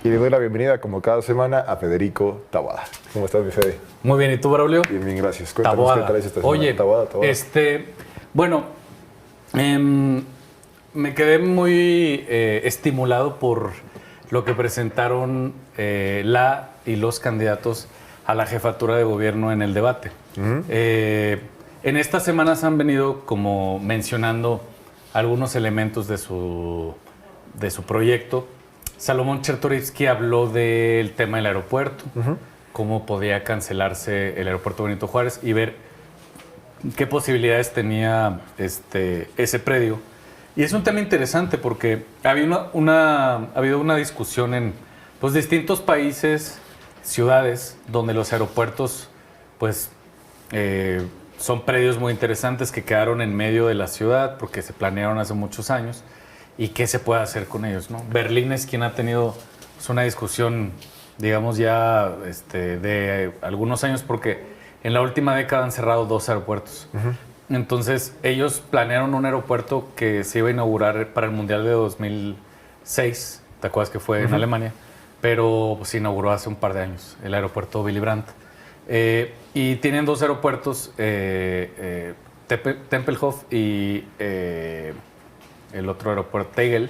Y le doy la bienvenida, como cada semana, a Federico Taboada. ¿Cómo estás, mi Fede? Muy bien, ¿y tú, Braulio? Bien, bien, gracias. Cuéntanos Taboada. qué traes esta semana. Oye, Taboada. bueno, me quedé muy estimulado por lo que presentaron la y los candidatos a la jefatura de gobierno en el debate. En estas semanas han venido como mencionando algunos elementos de su proyecto. Salomón Chertorivsky habló del tema del aeropuerto, cómo podía cancelarse el aeropuerto Benito Juárez y ver qué posibilidades tenía ese predio. Y es un tema interesante porque ha habido una discusión en pues, distintos países, ciudades, donde los aeropuertos pues, son predios muy interesantes que quedaron en medio de la ciudad porque se planearon hace muchos años. ¿Y qué se puede hacer con ellos, no? Berlín es quien ha tenido pues, una discusión, digamos, ya de algunos años, porque en la última década han cerrado 2 aeropuertos. Entonces, ellos planearon un aeropuerto que se iba a inaugurar para el Mundial de 2006, ¿te acuerdas que fue en Alemania? Pero pues, se inauguró hace un par de años, el aeropuerto Willy Brandt. Y tienen 2 aeropuertos, Tempelhof y el otro aeropuerto Tegel,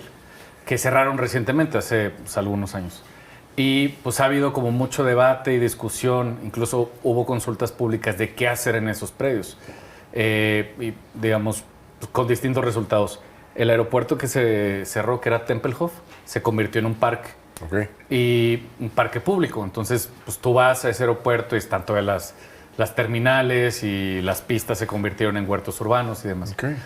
que cerraron recientemente, hace pues, algunos años. Y pues ha habido como mucho debate y discusión, incluso hubo consultas públicas de qué hacer en esos predios. Y digamos, pues, con distintos resultados. El aeropuerto que se cerró, que era Tempelhof, se convirtió en un parque. Okay. Y un parque público. Entonces, pues tú vas a ese aeropuerto y están todas las terminales y las pistas se convirtieron en huertos urbanos y demás. Okay.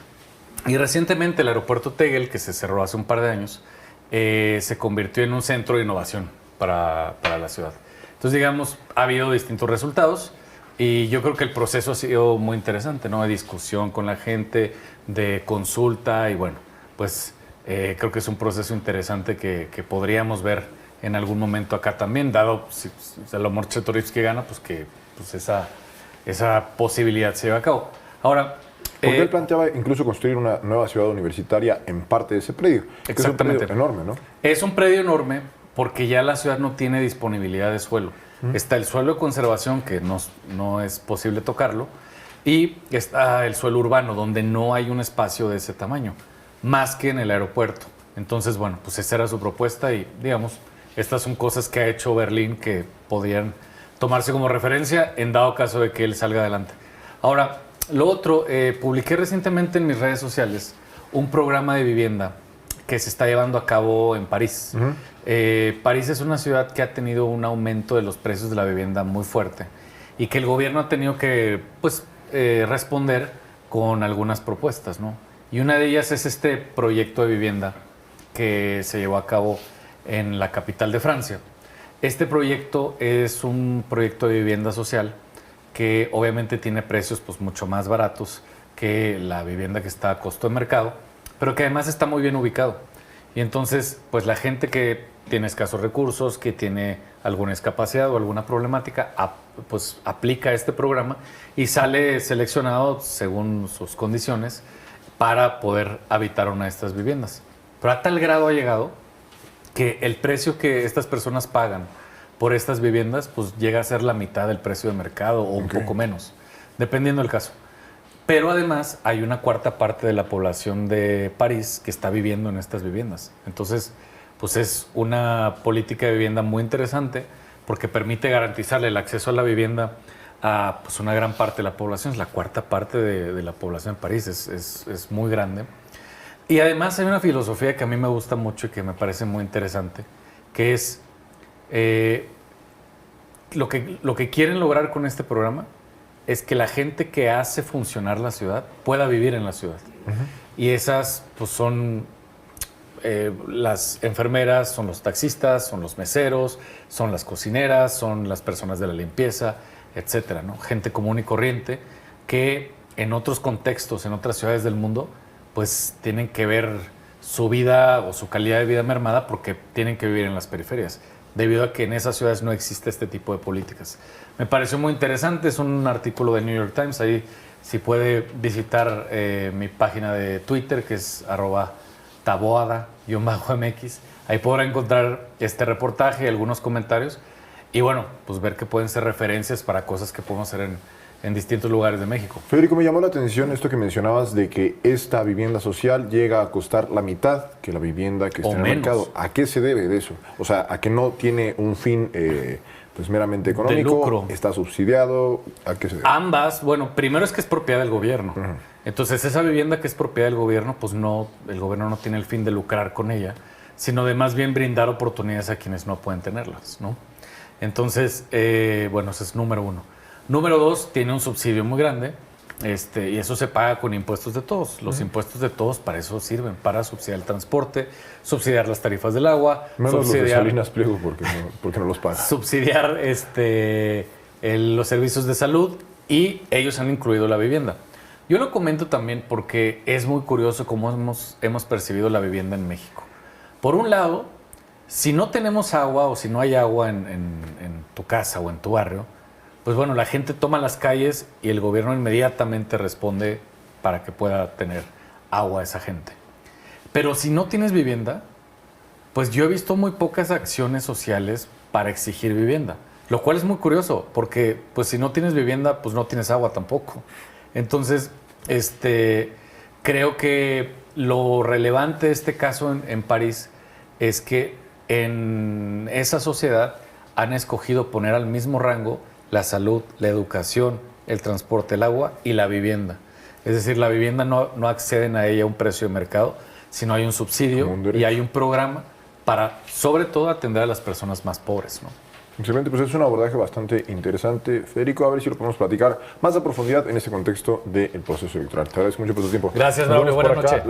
Y recientemente el aeropuerto Tegel, que se cerró hace un par de años, se convirtió en un centro de innovación para la ciudad. Entonces, digamos, ha habido distintos resultados y yo creo que el proceso ha sido muy interesante, ¿no? De discusión con la gente, de consulta y bueno, pues creo que es un proceso interesante que podríamos ver en algún momento acá también, dado si Salomón Chertorivsky gana, pues que pues esa posibilidad se lleve a cabo. Ahora, porque él planteaba incluso construir una nueva ciudad universitaria en parte de ese predio. Exactamente. Es un predio enorme, ¿no? Es un predio enorme porque ya la ciudad no tiene disponibilidad de suelo. Está el suelo de conservación, que no es posible tocarlo, y está el suelo urbano, donde no hay un espacio de ese tamaño, más que en el aeropuerto. Entonces, bueno, pues esa era su propuesta y, digamos, estas son cosas que ha hecho Berlín que podrían tomarse como referencia en dado caso de que él salga adelante. Ahora, lo otro, publiqué recientemente en mis redes sociales un programa de vivienda que se está llevando a cabo en París. París es una ciudad que ha tenido un aumento de los precios de la vivienda muy fuerte y que el gobierno ha tenido que pues, responder con algunas propuestas, ¿no? Y una de ellas es este proyecto de vivienda que se llevó a cabo en la capital de Francia. Este proyecto es un proyecto de vivienda social que obviamente tiene precios pues, mucho más baratos que la vivienda que está a costo de mercado, pero que además está muy bien ubicado. Y entonces, pues la gente que tiene escasos recursos, que tiene alguna discapacidad o alguna problemática, pues aplica este programa y sale seleccionado según sus condiciones para poder habitar una de estas viviendas. Pero a tal grado ha llegado que el precio que estas personas pagan por estas viviendas, pues llega a ser la mitad del precio de mercado o un poco menos, dependiendo del caso. Pero además hay una cuarta parte de la población de París que está viviendo en estas viviendas. Entonces, pues es una política de vivienda muy interesante porque permite garantizarle el acceso a la vivienda a pues, una gran parte de la población. Es la cuarta parte de la población de París, es muy grande. Y además hay una filosofía que a mí me gusta mucho y que me parece muy interesante, que es lo que quieren lograr con este programa es que la gente que hace funcionar la ciudad pueda vivir en la ciudad. Y esas pues, son las enfermeras, son los taxistas, son los meseros, son las cocineras, son las personas de la limpieza, etcétera, ¿no? Gente común y corriente que en otros contextos, en otras ciudades del mundo, pues tienen que ver su vida o su calidad de vida mermada porque tienen que vivir en las periferias, debido a que en esas ciudades no existe este tipo de políticas. Me pareció muy interesante, es un artículo de New York Times, ahí si puede visitar mi página de Twitter, que es taboada-mx. Ahí podrá encontrar este reportaje y algunos comentarios. Y bueno, pues ver que pueden ser referencias para cosas que podemos hacer en distintos lugares de México. Federico, me llamó la atención esto que mencionabas de que esta vivienda social llega a costar la mitad que la vivienda que está en el mercado. ¿A qué se debe de eso? O sea, a que no tiene un fin pues meramente económico, de lucro. Está subsidiado, ¿a qué se debe? Ambas, bueno, primero es que es propiedad del gobierno. Entonces, esa vivienda que es propiedad del gobierno, pues no, el gobierno no tiene el fin de lucrar con ella, sino de más bien brindar oportunidades a quienes no pueden tenerlas, ¿no? Entonces, bueno, ese es número uno. Número dos, tiene un subsidio muy grande, y eso se paga con impuestos de todos. Los impuestos de todos para eso sirven, para subsidiar el transporte, subsidiar las tarifas del agua, menos los de Salinas Pliego porque no los pagan. Subsidiar los servicios de salud, y ellos han incluido la vivienda. Yo lo comento también porque es muy curioso cómo hemos percibido la vivienda en México. Por un lado, si no tenemos agua o si no hay agua en tu casa o en tu barrio, pues bueno, la gente toma las calles y el gobierno inmediatamente responde para que pueda tener agua a esa gente. Pero si no tienes vivienda, pues yo he visto muy pocas acciones sociales para exigir vivienda, lo cual es muy curioso, porque pues si no tienes vivienda, pues no tienes agua tampoco. Entonces, creo que lo relevante de este caso en París es que en esa sociedad han escogido poner al mismo rango la salud, la educación, el transporte, el agua y la vivienda. Es decir, la vivienda no acceden a ella a un precio de mercado, sino hay un subsidio y hay un programa para, sobre todo, atender a las personas más pobres, ¿no? Excelente, pues es un abordaje bastante interesante. Federico, a ver si lo podemos platicar más a profundidad en este contexto del proceso electoral. Te agradezco mucho por tu tiempo. Gracias, Braulio. Buenas noches.